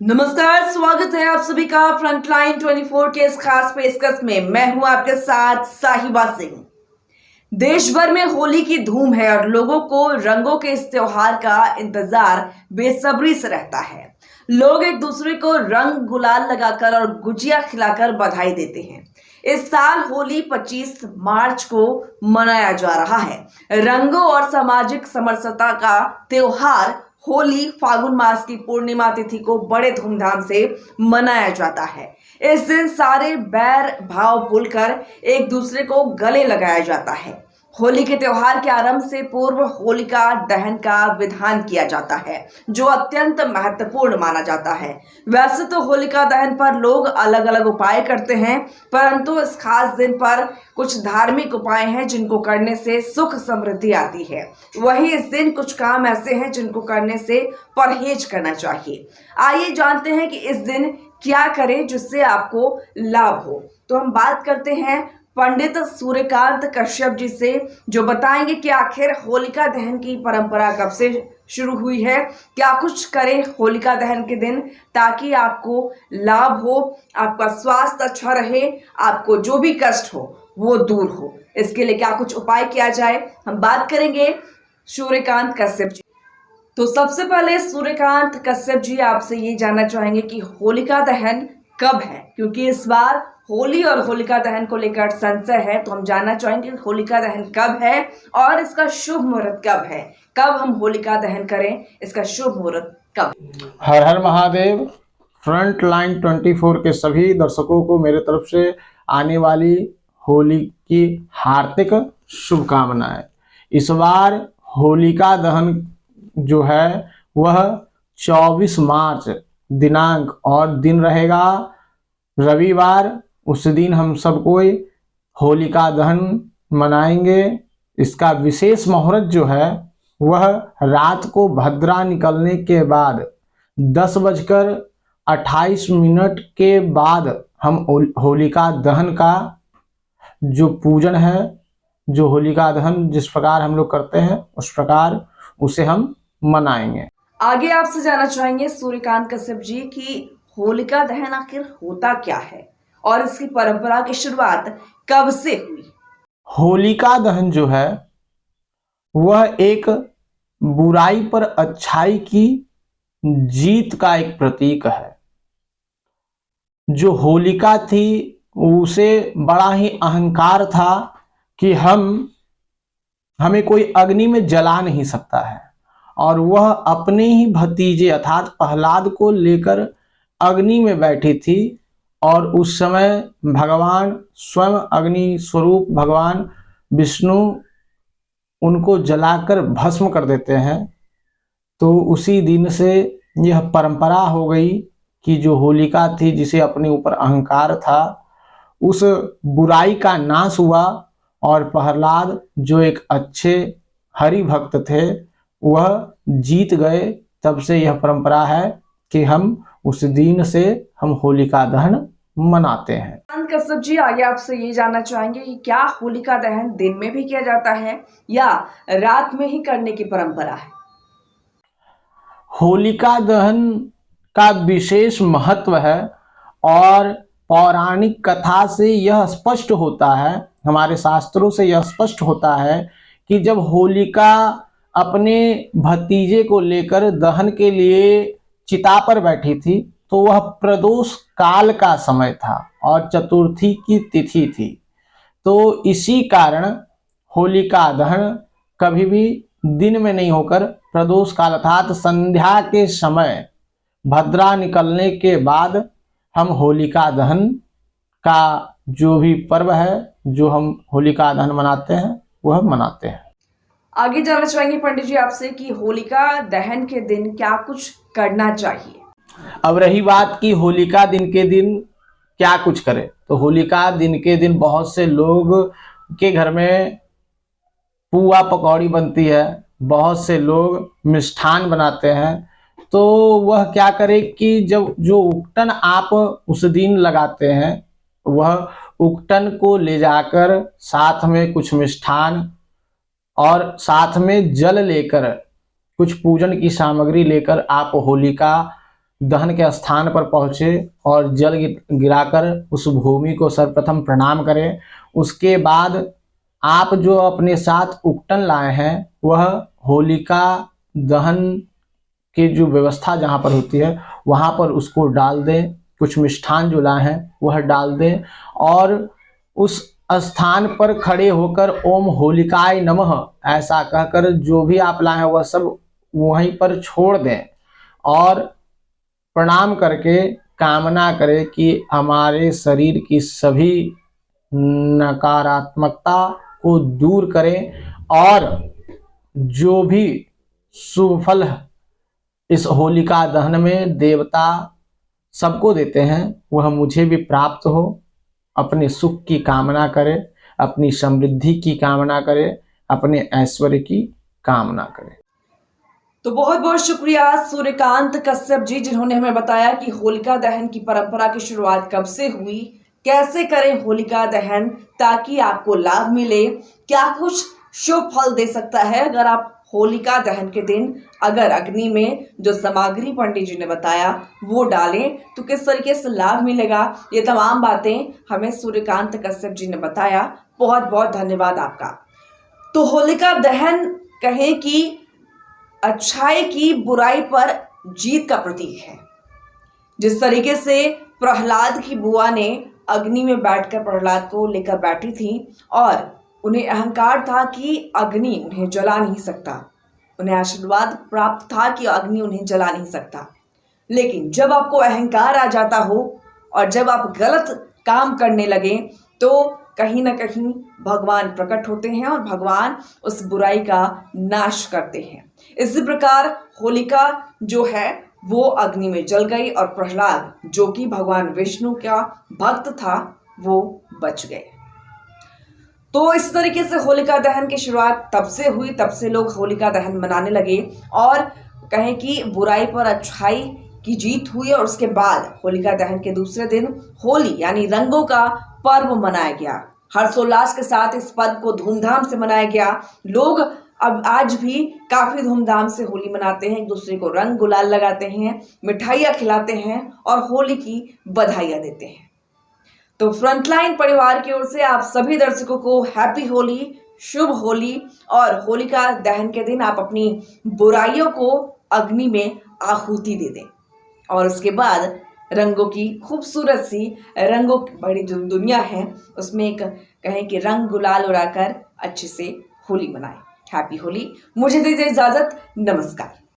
नमस्कार, स्वागत है आप सभी का फ्रंटलाइन 24 के इस खास पेशकश में। मैं हूं आपके साथ साहिबा सिंह। देश भर में होली की धूम है और लोगों को रंगों के इस त्योहार का इंतजार बेसब्री से रहता है। लोग एक दूसरे को रंग गुलाल लगाकर और गुजिया खिलाकर बधाई देते हैं। इस साल होली 25 मार्च को मनाया जा रहा है। रंगों और सामाजिक समरसता का त्योहार होली फागुन मास की पूर्णिमा तिथि को बड़े धूमधाम से मनाया जाता है। इस दिन सारे बैर भाव भूलकर एक दूसरे को गले लगाया जाता है। होली के त्योहार के आरंभ से पूर्व होलिका दहन का विधान किया जाता है, जो अत्यंत महत्वपूर्ण माना जाता है। वैसे तो होलिका दहन पर लोग अलग अलग उपाय करते हैं, परंतु इस खास दिन पर कुछ धार्मिक उपाय हैं जिनको करने से सुख समृद्धि आती है। वहीं इस दिन कुछ काम ऐसे हैं जिनको करने से परहेज करना चाहिए। आइए जानते हैं कि इस दिन क्या करें जिससे आपको लाभ हो। तो हम बात करते हैं पंडित सूर्यकांत कश्यप जी से, जो बताएंगे कि आखिर होलिका दहन की परंपरा कब से शुरू हुई है, क्या कुछ करें होलिका दहन के दिन ताकि आपको लाभ हो, आपका स्वास्थ्य अच्छा रहे, आपको जो भी कष्ट हो वो दूर हो। इसके लिए क्या कुछ उपाय किया जाए, हम बात करेंगे सूर्यकांत कश्यप जी। तो सबसे पहले सूर्यकांत कश्यप जी, आपसे ये जानना चाहेंगे कि होलिका दहन कब है, क्योंकि इस बार होली और होलिका दहन को लेकर संशय है। तो हम जानना चाहेंगे होलिका दहन कब है और इसका शुभ मुहूर्त कब है। कब हम होलिका दहन करें, इसका शुभ मुहूर्त कब है? हर हर महादेव। फ्रंट लाइन 24 के सभी दर्शकों को मेरे तरफ से आने वाली होली की हार्दिक शुभकामनाएं। इस बार होलिका दहन जो है वह 24 मार्च दिनांक और दिन रहेगा रविवार। उस दिन हम सब कोई होलिका दहन मनाएंगे। इसका विशेष मुहूर्त जो है वह रात को भद्रा निकलने के बाद 10:28 के बाद हम होलिका दहन का जो पूजन है, जो होलिका दहन जिस प्रकार हम लोग करते हैं उस प्रकार उसे हम मनाएंगे। आगे आपसे जानना चाहेंगे सूर्यकांत कश्यप जी की होलिका दहन आखिर होता क्या है और इसकी परंपरा की शुरुआत कब से हुई? होलिका दहन जो है वह एक बुराई पर अच्छाई की जीत का एक प्रतीक है। जो होलिका थी उसे बड़ा ही अहंकार था कि हमें कोई अग्नि में जला नहीं सकता है, और वह अपने ही भतीजे अर्थात प्रहलाद को लेकर अग्नि में बैठी थी। और उस समय भगवान स्वयं अग्नि स्वरूप भगवान विष्णु उनको जलाकर भस्म कर देते हैं। तो उसी दिन से यह परंपरा हो गई कि जो होलिका थी, जिसे अपने ऊपर अहंकार था, उस बुराई का नाश हुआ और प्रहलाद जो एक अच्छे हरि भक्त थे वह जीत गए। तब से यह परंपरा है कि हम उस दिन से हम होलिका दहन मनाते हैं। कश्यप जी, आगे आपसे ये जानना चाहेंगे कि क्या होलिका दहन दिन में भी किया जाता है या रात में ही करने की परंपरा है? होलिका दहन का विशेष महत्व है और पौराणिक कथा से यह स्पष्ट होता है, हमारे शास्त्रों से यह स्पष्ट होता है कि जब होलिका अपने भतीजे को लेकर दहन के लिए चिता पर बैठी थी तो वह प्रदोष काल का समय था और चतुर्थी की तिथि थी। तो इसी कारण होलिका दहन कभी भी दिन में नहीं होकर प्रदोष काल अर्थात संध्या के समय भद्रा निकलने के बाद हम होलिका दहन का जो भी पर्व है, जो हम होलिका दहन मनाते हैं वह मनाते हैं। आगे जानना चाहेंगे पंडित जी आपसे कि होलिका दहन के दिन क्या कुछ करना चाहिए। अब रही बात कि होलिका दिन के दिन क्या कुछ करें, तो होलिका दिन के दिन बहुत से लोग के घर में पुआ पकौड़ी बनती है, बहुत से लोग मिष्ठान बनाते हैं। तो वह क्या करे कि जब जो उकटन आप उस दिन लगाते हैं वह उकटन को ले जाकर साथ में कुछ मिष्ठान और साथ में जल लेकर कुछ पूजन की सामग्री लेकर आप होलिका दहन के स्थान पर पहुँचे और जल गिराकर उस भूमि को सर्वप्रथम प्रणाम करें। उसके बाद आप जो अपने साथ उकटन लाए हैं वह होलिका दहन की जो व्यवस्था जहाँ पर होती है वहाँ पर उसको डाल दें। कुछ मिष्ठान जो लाए हैं वह डाल दें और उस स्थान पर खड़े होकर ओम होलिकाय नमः ऐसा कहकर जो भी आप लाए हैं वह सब वहीं पर छोड़ दें और प्रणाम करके कामना करें कि हमारे शरीर की सभी नकारात्मकता को दूर करें और जो भी शुभ फल इस होलिका दहन में देवता सबको देते हैं वह मुझे भी प्राप्त हो। अपने सुख की कामना करें, अपनी समृद्धि की कामना करें, अपने ऐश्वर्य की कामना करें। तो बहुत बहुत शुक्रिया सूर्यकांत कश्यप जी, जिन्होंने हमें बताया कि होलिका दहन की परंपरा की शुरुआत कब से हुई, कैसे करें होलिका दहन ताकि आपको लाभ मिले, क्या कुछ शुभ फल दे सकता है अगर आप होलिका दहन के दिन अगर अग्नि में जो सामग्री पंडित जी ने बताया वो डालें तो किस तरीके से लाभ मिलेगा। ये तमाम बातें हमें सूर्यकांत कश्यप जी ने बताया। बहुत बहुत धन्यवाद आपका। तो होलिका दहन कहें कि अच्छाई की बुराई पर जीत का प्रतीक है। जिस तरीके से प्रहलाद की बुआ ने अग्नि में बैठकर प्रहलाद को लेकर बैठी थी और उन्हें अहंकार था कि अग्नि उन्हें जला नहीं सकता, उन्हें आशीर्वाद प्राप्त था कि अग्नि उन्हें जला नहीं सकता। लेकिन जब आपको अहंकार आ जाता हो और जब आप गलत काम करने लगे तो कहीं ना कहीं भगवान प्रकट होते हैं और भगवान उस बुराई का नाश करते हैं। इसी प्रकार होलिका जो है वो अग्नि में जल गई और प्रहलाद जो कि भगवान विष्णु का भक्त था वो बच गए। तो इस तरीके से होलिका दहन की शुरुआत तब से हुई, तब से लोग होलिका दहन मनाने लगे और कहें कि बुराई पर अच्छाई की जीत हुई और उसके बाद होलिका दहन के दूसरे दिन होली यानी रंगों का पर्व मनाया गया। हर्षोल्लास के साथ इस पर्व को धूमधाम से मनाया गया। लोग अब आज भी काफी धूमधाम से होली मनाते हैं, एक दूसरे को रंग गुलाल लगाते हैं, मिठाइयाँ खिलाते हैं और होली की बधाइयाँ देते हैं। तो फ्रंटलाइन परिवार की ओर से आप सभी दर्शकों को हैप्पी होली, शुभ होली। और होलिका दहन के दिन आप अपनी बुराइयों को अग्नि में आहुति दे दें और उसके बाद रंगों की खूबसूरत सी रंगों की बड़ी जो दुनिया है उसमें एक कहें कि रंग गुलाल उड़ाकर अच्छे से होली मनाएं। हैप्पी होली। मुझे दीजिए इजाजत। नमस्कार।